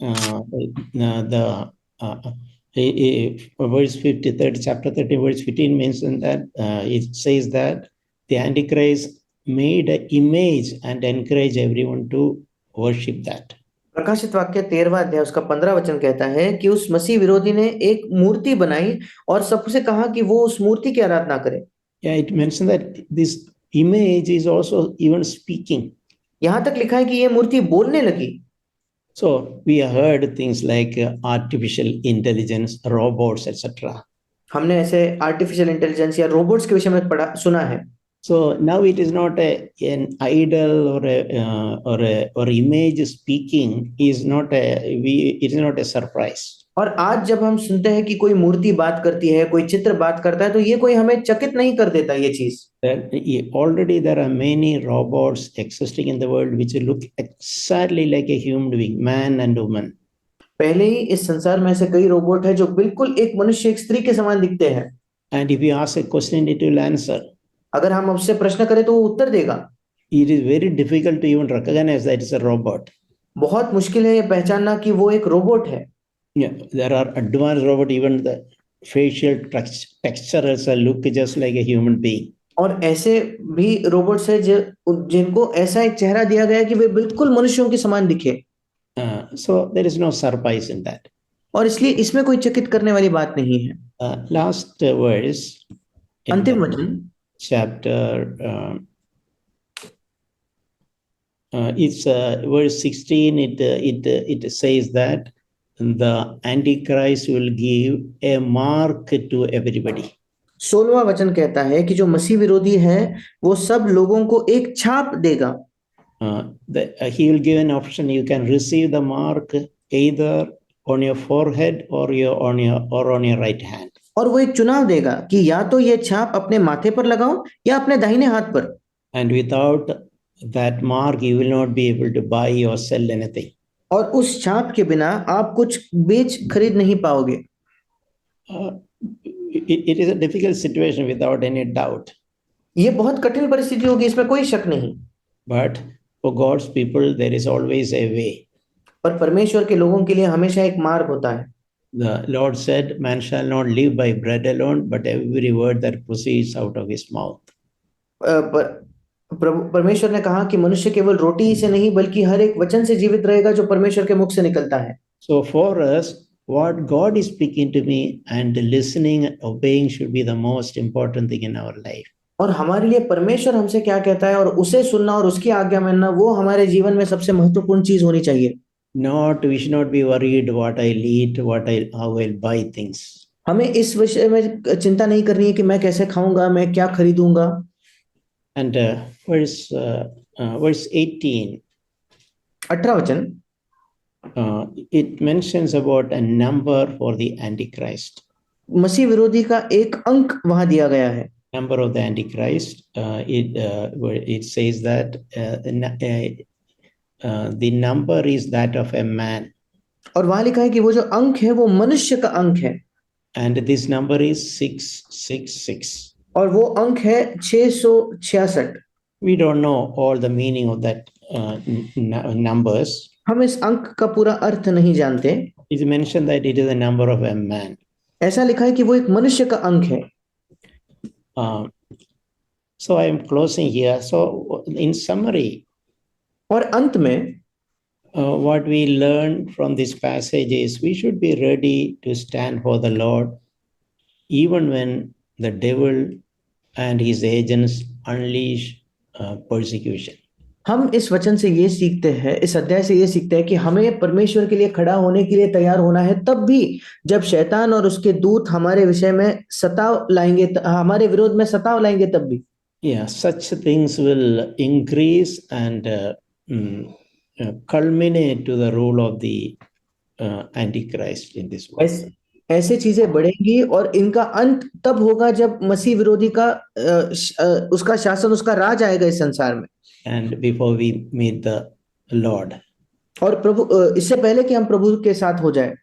Verse 50, chapter 30, verse 15 mentions that it says that the Antichrist made an image and encouraged everyone to worship that. प्रकाशित वाक्य 13वां अध्याय उसका 15 वचन कहता है कि उस मसीह विरोधी ने एक मूर्ति बनाई और सबसे कहा कि वो उस मूर्ति की आराधना करे। Yeah, it mentioned that this image is also even speaking. यहाँ तक लिखा है कि ये मूर्ति बोलने लगी। So we have heard things like artificial intelligence, robots, etc. हमने ऐसे आर्टिफिशियल इंटेलिजेंस या रोबोट्स के विषय में पढ़ा सुना है। So now it is not an idol or image speaking is not it is not a surprise. और आज जब हम सुनते हैं कि कोई मूर्ति बात करती है, कोई चित्र बात करता है, तो ये कोई हमें चकित नहीं कर देता ये चीज। Already there are many robots existing in the world which look exactly like a human being, man and woman. पहले ही इस संसार में ऐसे कई रोबोट हैं जो बिल्कुल एक मनुष्य एक स्त्री के समान दिखते हैं। And if you ask a question, it will answer. अगर हम उससे प्रश्न करें तो वो उत्तर देगा। It is very difficult to even recognize that it's a robot. बहुत मुश्किल है ये पहचानना कि वो एक रोबोट है। Yeah, there are advanced robot, even the facial texture also look just like a human being. और ऐसे भी रोबोट्स है जिनको ऐसा एक चेहरा दिया गया है कि वे बिल्कुल मनुष्यों के समान दिखे। So there is no surprise in that. और इसलिए इसमें कोई चकित करने वाली बात नहीं है। Last verse, अंतिम वचन chapter it's verse 16. It says that the Antichrist will give a mark to everybody. 16वां वचन कहता है कि जो मसीह विरोधी है वो सब लोगों को एक छाप देगा। He will give an option. You can receive the mark either on your forehead or on your right hand. और वो एक चुनाव देगा कि या तो ये छाप अपने माथे पर लगाओ या अपने दाहिने हाथ पर। And without that mark, you will not be able to buy or sell anything. और उस छाप के बिना आप कुछ बेच खरीद नहीं पाओगे। It is a difficult situation without any doubt. ये बहुत कठिन परिस्थिति होगी, इसमें कोई शक नहीं। But for God's people, there is always a way. पर परमेश्वर के लोगों के लिए हमेशा एक मार्ग होता है। The Lord said, "Man shall not live by bread alone, but every word that proceeds out of his mouth." परमेश्वर ने कहा कि मनुष्य केवल रोटी ही से नहीं बल्कि हर एक वचन से जीवित रहेगा जो परमेश्वर के मुख से निकलता है। So for us, what God is speaking to me and listening, obeying should be the most important thing in our life. और हमारे लिए परमेश्वर हमसे क्या कहता है और उसे सुनना और उसकी आज्ञा मानना वो हमारे जीवन में सबसे महत्वपूर्ण चीज होनी चाहिए। We should not be worried what I'll eat, how I'll buy things. हमें इस विषय में चिंता नहीं करनी है कि मैं कैसे खाऊंगा, मैं क्या खरीदूंगा। And verse 18. 18 वचन it mentions about a number for the Antichrist. मसीह विरोधी का एक अंक वहां दिया गया है। Number of the Antichrist. It says that the number is that of a man. और वहां लिखा है कि वो जो अंक है वो मनुष्य का अंक है। And this number is 666. और वो अंक है 666। We don't know all the meaning of that numbers. हम इस अंक का पूरा अर्थ नहीं जानते। It's mentioned that it is a number of a man. ऐसा लिखा है कि वो एक मनुष्य का अंक है। So I am closing here. So in summary, और अंत में what we learn from this passage is we should be ready to stand for the Lord even when the devil and his agents unleash persecution. हम इस वचन से ये सीखते हैं, इस अध्याय से ये सीखते हैं कि हमें परमेश्वर के लिए खड़ा होने के लिए तैयार होना है तब भी जब शैतान और उसके दूत हमारे विषय में सताव लाएंगे, हमारे विरोध में सताव लाएंगे तब भी। Yeah, such things will increase and culminate to the rule of the Antichrist in this world. ऐसे चीजें बढ़ेंगी और इनका अंत तब होगा जब मसीह विरोधी का उसका शासन, उसका राज आएगा इस संसार में। And before we meet the Lord. और प्रभु, इससे पहले कि हम प्रभु के साथ हो जाए।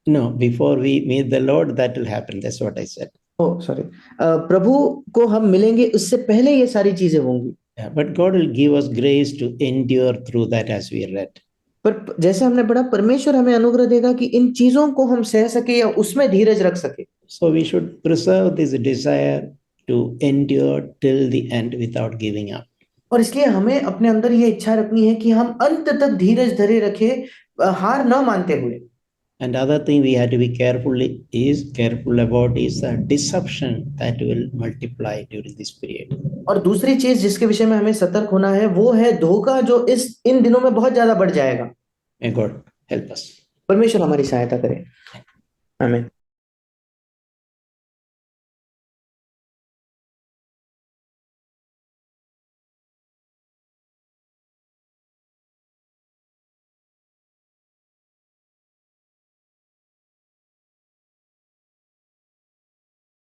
No, before we meet the Lord, that will happen. That's what I said. Oh, sorry. प्रभु को हम मिलेंगे, उससे पहले ये सारी चीजें होंगी। Yeah, but God will give us grace to endure through that, as we read. पर जैसे हमने पढ़ा, परमेश्वर हमें अनुग्रह देगा कि इन चीजों को हम सह सके या उसमें धीरज रख सके। So we should preserve this desire to endure till the end without giving up. और इसलिए हमें अपने अंदर ये इच्छा रखनी है कि हम अंत तक धीरज धरे रखे, हार न मानते हुए। And other thing we have to be careful about is a deception that will multiply during this period. और दूसरी चीज जिसके विषय में हमें सतर्क होना है वो है धोखा, जो इन दिनों में बहुत ज्यादा बढ़ जाएगा। May God help us. परमेश्वर हमारी सहायता करे। आमीन।